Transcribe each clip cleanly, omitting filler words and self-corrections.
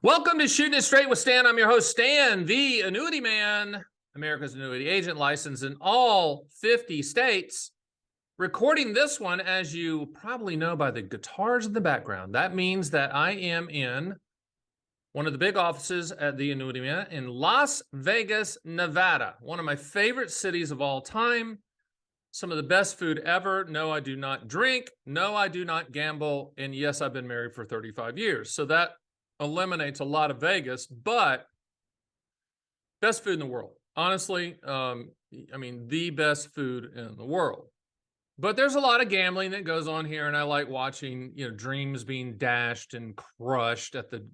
Welcome to Shooting It Straight with Stan. I'm your host, Stan, the Annuity Man, America's annuity agent, licensed in all 50 states. Recording this one, as you probably know by the guitars in the background, that means that I am in one of the big offices at the Annuity Man in Las Vegas, Nevada, one of my favorite cities of all time. Some of the best food ever. No, I do not drink. No, I do not gamble. And yes, I've been married for 35 years. So that eliminates a lot of Vegas, but best food in the world. Honestly, I mean, the best food in the world. But there's a lot of gambling that goes on here, and I like watching, dreams being dashed and crushed at the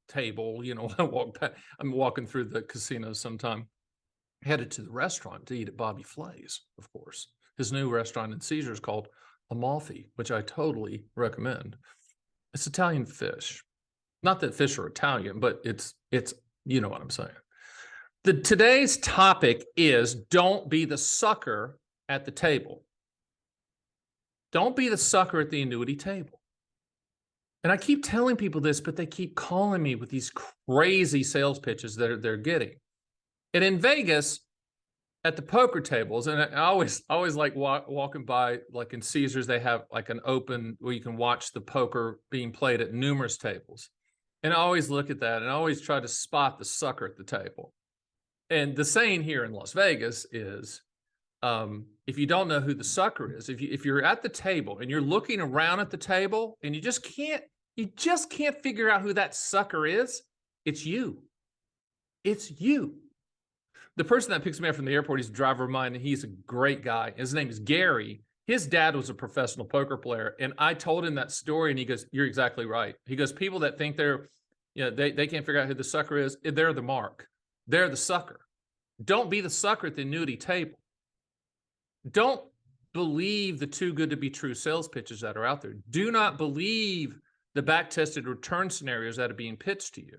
table. I'm walking through the casino sometime, headed to the restaurant to eat at Bobby Flay's, of course. His new restaurant in Caesars called Amalfi, which I totally recommend. It's Italian fish. Not that fish are Italian, but it's you know what I'm saying. Today's topic is don't be the sucker at the table. Don't be the sucker at the annuity table. And I keep telling people this, but they keep calling me with these crazy sales pitches that they're getting. And in Vegas, at the poker tables, and I always like walking by, like in Caesars, they have like an open where you can watch the poker being played at numerous tables. And I always look at that and I always try to spot the sucker at the table. And the saying here in Las Vegas is, if you don't know who the sucker is, if you're at the table and you're looking around at the table and you just can't figure out who that sucker is, it's you. It's you. The person that picks me up from the airport, he's a driver of mine, and he's a great guy. His name is Gary. His dad was a professional poker player, and I told him that story, and he goes, "You're exactly right." He goes, "People that think they can't figure out who the sucker is, they're the mark. They're the sucker. Don't be the sucker at the annuity table. Don't believe the too good to be true sales pitches that are out there. Do not believe the back-tested return scenarios that are being pitched to you.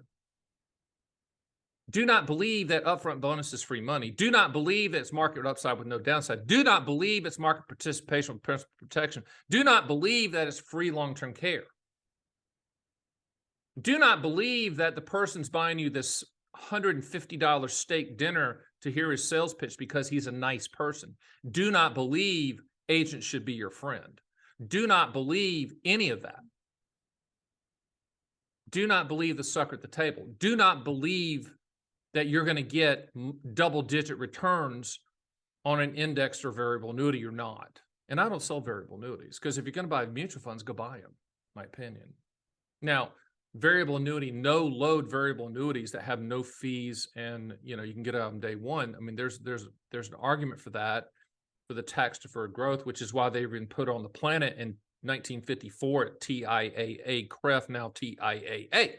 Do not believe that upfront bonus is free money. Do not believe that it's market upside with no downside. Do not believe it's market participation with principal protection. Do not believe that it's free long-term care. Do not believe that the person's buying you this $150 steak dinner to hear his sales pitch because he's a nice person. Do not believe agents should be your friend. Do not believe any of that. Do not believe the sucker at the table. Do not believe that you're going to get double-digit returns on an indexed or variable annuity or not. And I don't sell variable annuities because if you're going to buy mutual funds, go buy them, my opinion. Now, variable annuity, no load variable annuities that have no fees and you can get out on day one. I mean, there's an argument for that, for the tax deferred growth, which is why they've been put on the planet in 1954 at TIAA, CREF, now TIAA,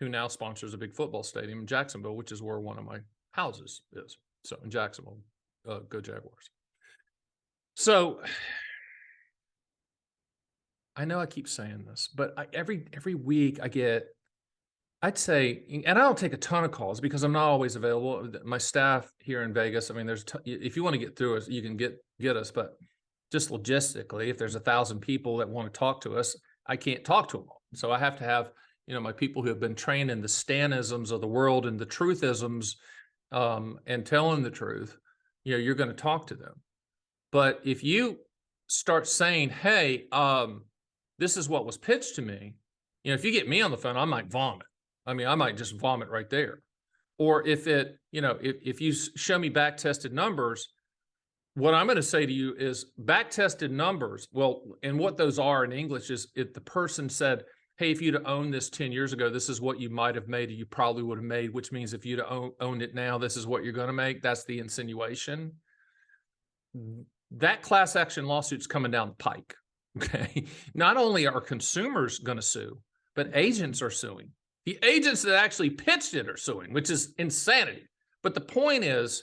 who now sponsors a big football stadium in Jacksonville, which is where one of my houses is. So in Jacksonville, go Jaguars. So I know I keep saying this, but every week I'd say, and I don't take a ton of calls because I'm not always available. My staff here in Vegas, I mean, if you want to get through us, you can get us, but just logistically, if there's 1,000 people that want to talk to us, I can't talk to them all. So I have to have my people who have been trained in the Stanisms of the world and the truthisms, and telling the truth, you're going to talk to them. But if you start saying, hey, this is what was pitched to me, if you get me on the phone, I might vomit. I mean, I might just vomit right there. Or if if you show me back-tested numbers, what I'm going to say to you is back-tested numbers. Well, and what those are in English is if the person said, hey, if you'd owned this 10 years ago, this is what you might have made, or you probably would have made, which means if you'd owned it now, this is what you're going to make. That's the insinuation. That class action lawsuit's coming down the pike, okay? Not only are consumers going to sue, but agents are suing. The agents that actually pitched it are suing, which is insanity. But the point is,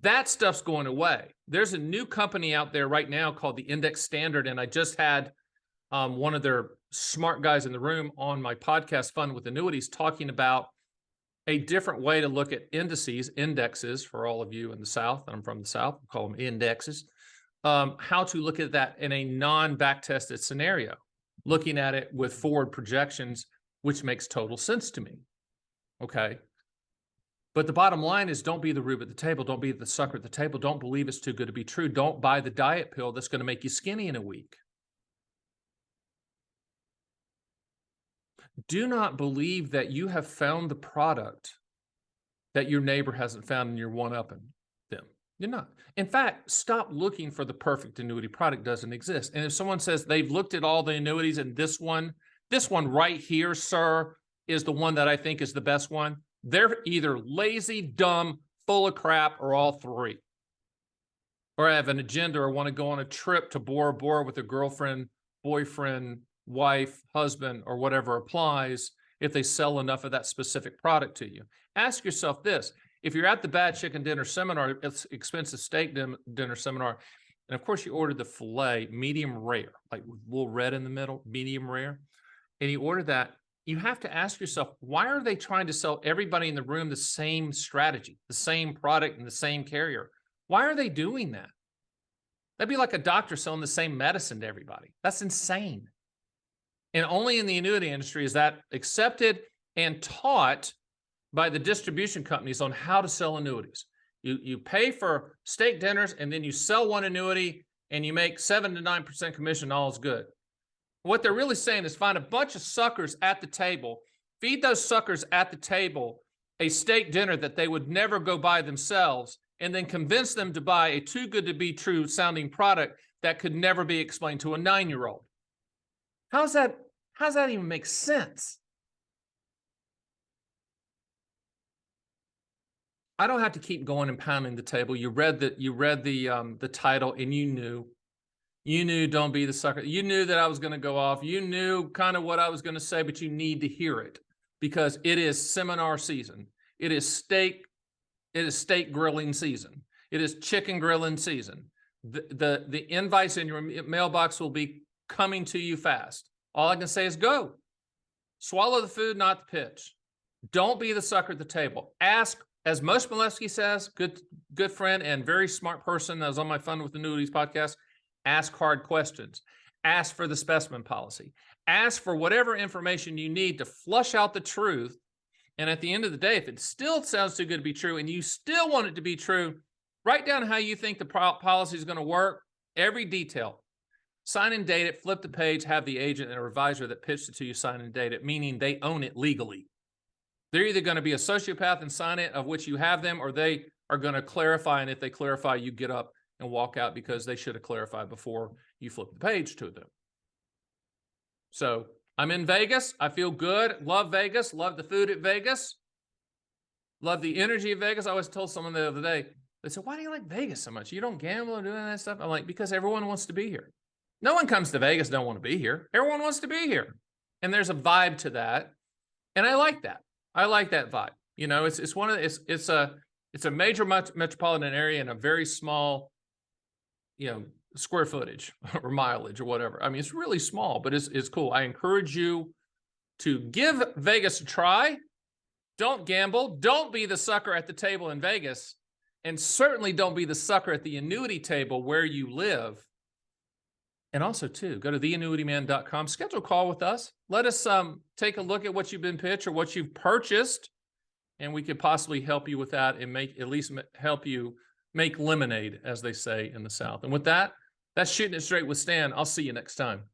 that stuff's going away. There's a new company out there right now called the Index Standard, and I just had one of their smart guys in the room on my podcast, Fun with Annuities, talking about a different way to look at indexes for all of you in the South. I'm from the South, we call them indexes. How to look at that in a non-back-tested scenario, looking at it with forward projections which makes total sense to me. Okay. But the bottom line is, don't be the rube at the table. Don't be the sucker at the table. Don't believe it's too good to be true. Don't buy the diet pill that's going to make you skinny in a week. Do not believe that you have found the product that your neighbor hasn't found and you're one-upping them. You're not. In fact, stop looking for the perfect annuity product. Doesn't exist. And if someone says they've looked at all the annuities and this one right here, sir, is the one that I think is the best one, they're either lazy, dumb, full of crap, or all three. Or have an agenda or want to go on a trip to Bora Bora with a girlfriend, boyfriend, wife, husband, or whatever applies if they sell enough of that specific product to you. Ask yourself this. If you're at the Bad Chicken Dinner Seminar, it's expensive steak dinner seminar, and of course you ordered the filet medium rare, like with a little red in the middle, medium rare, and you order that, you have to ask yourself, why are they trying to sell everybody in the room the same strategy, the same product, and the same carrier? Why are they doing that? That'd be like a doctor selling the same medicine to everybody. That's insane. And only in the annuity industry is that accepted and taught by the distribution companies on how to sell annuities. You pay for steak dinners and then you sell one annuity and you make 7 to 9% commission, all is good. What they're really saying is find a bunch of suckers at the table, feed those suckers at the table a steak dinner that they would never go buy themselves, and then convince them to buy a too good to be true sounding product that could never be explained to a 9-year-old. How's that even make sense? I don't have to keep going and pounding the table. You read the title and you knew don't be the sucker. You knew that I was going to go off. You knew kind of what I was going to say, but you need to hear it because it is seminar season. It is steak grilling season. It is chicken grilling season. The invites in your mailbox will be coming to you fast. All I can say is go. Swallow the food, not the pitch. Don't be the sucker at the table. Ask, as Moshe Milevsky says, good friend and very smart person that was on my Fun with Annuities podcast, ask hard questions. Ask for the specimen policy. Ask for whatever information you need to flush out the truth. And at the end of the day, if it still sounds too good to be true and you still want it to be true, write down how you think the policy is going to work, every detail. Sign and date it, flip the page, have the agent and advisor that pitched it to you sign and date it, meaning they own it legally. They're either going to be a sociopath and sign it, of which you have them, or they are going to clarify, and if they clarify, you get up and walk out because they should have clarified before you flip the page to them. So I'm in Vegas. I feel good. Love Vegas. Love the food at Vegas. Love the energy of Vegas. I always told someone the other day, they said, why do you like Vegas so much? You don't gamble or do any of that stuff? I'm like, because everyone wants to be here. No one comes to Vegas, don't want to be here. Everyone wants to be here. And there's a vibe to that. And I like that. I like that vibe. You know, it's a major metropolitan area in a very small, square footage or mileage or whatever. I mean, it's really small, but it's cool. I encourage you to give Vegas a try. Don't gamble. Don't be the sucker at the table in Vegas. And certainly don't be the sucker at the annuity table where you live. And also, too, go to theannuityman.com, schedule a call with us. Let us take a look at what you've been pitched or what you've purchased, and we could possibly help you with that and at least help you make lemonade, as they say in the South. And with that, that's Shooting It Straight with Stan. I'll see you next time.